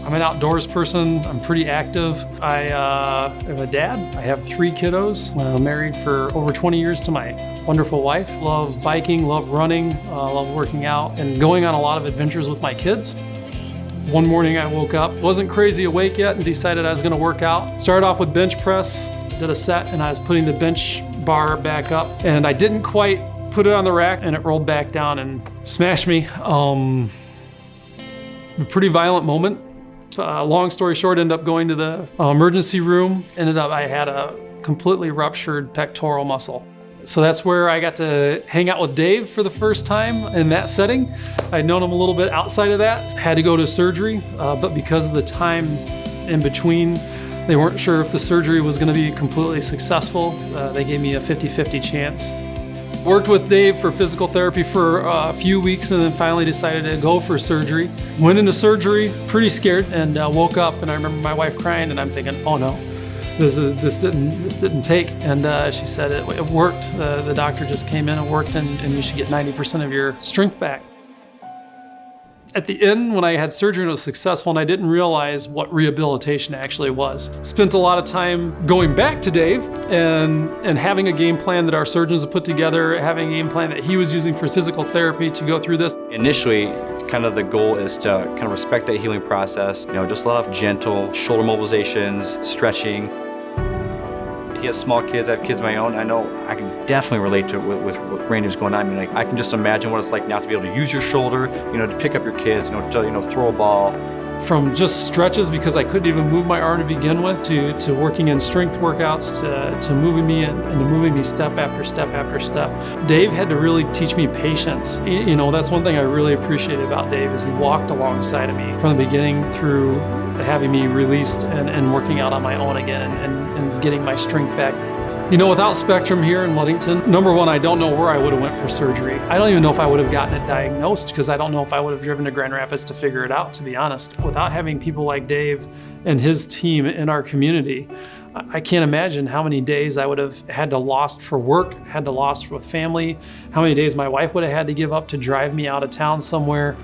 I'm an outdoors person. I'm pretty active. I am a dad. I have 3 kiddos. I'm married for over 20 years to my wonderful wife. Love biking, love running, love working out, and going on a lot of adventures with my kids. One morning I woke up, wasn't crazy awake yet, and decided I was gonna work out. Started off with bench press, did a set, and I was putting the bench bar back up, and I didn't quite put it on the rack, and it rolled back down and smashed me. A pretty violent moment. Long story short, ended up going to the emergency room. I had a completely ruptured pectoral muscle. So that's where I got to hang out with Dave for the first time in that setting. I'd known him a little bit outside of that. Had to go to surgery, but because of the time in between, they weren't sure if the surgery was gonna be completely successful. They gave me a 50-50 chance. Worked with Dave for physical therapy for a few weeks and then finally decided to go for surgery. Went into surgery pretty scared and woke up, and I remember my wife crying, and I'm thinking, oh no, this didn't take. And she said it worked. The doctor just came in and worked, and you should get 90% of your strength back. At the end, when I had surgery and it was successful, and I didn't realize what rehabilitation actually was. Spent a lot of time going back to Dave and having a game plan that our surgeons have put together, having a game plan that he was using for physical therapy to go through this. Initially, kind of the goal is to kind of respect that healing process, just a lot of gentle shoulder mobilizations, stretching. He has small kids, I have kids of my own. I know I can definitely relate to it with what Randy's going on. I mean, I can just imagine what it's like now to be able to use your shoulder, to pick up your kids, to throw a ball. From just stretches, because I couldn't even move my arm to begin with, to working in strength workouts, to moving me and to moving me step after step after step. Dave had to really teach me patience. That's one thing I really appreciated about Dave, is he walked alongside of me from the beginning through having me released and working out on my own again and getting my strength back. Without Spectrum here in Ludington, number one, I don't know where I would have went for surgery. I don't even know if I would have gotten it diagnosed, because I don't know if I would have driven to Grand Rapids to figure it out, to be honest. Without having people like Dave and his team in our community, I can't imagine how many days I would have had to lost for work, had to lost with family, how many days my wife would have had to give up to drive me out of town somewhere.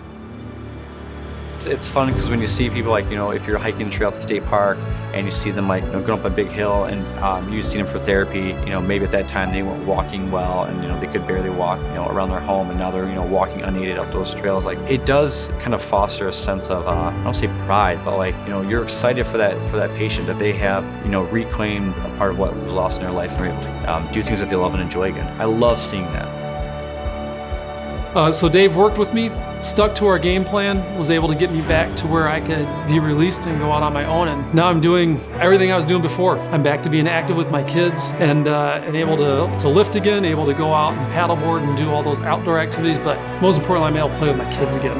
It's fun because when you see people if you're hiking the trail at the state park and you see them going up a big hill and you've seen them for therapy, maybe at that time they weren't walking well and they could barely walk around their home, and now they're walking unaided up those trails. It does kind of foster a sense of I don't say pride, but you're excited for that patient that they have reclaimed a part of what was lost in their life and they're able to do things that they love and enjoy again. I love seeing that. So Dave worked with me, stuck to our game plan, was able to get me back to where I could be released and go out on my own. And now I'm doing everything I was doing before. I'm back to being active with my kids and able to lift again, able to go out and paddleboard and do all those outdoor activities. But most importantly, I'm able to play with my kids again.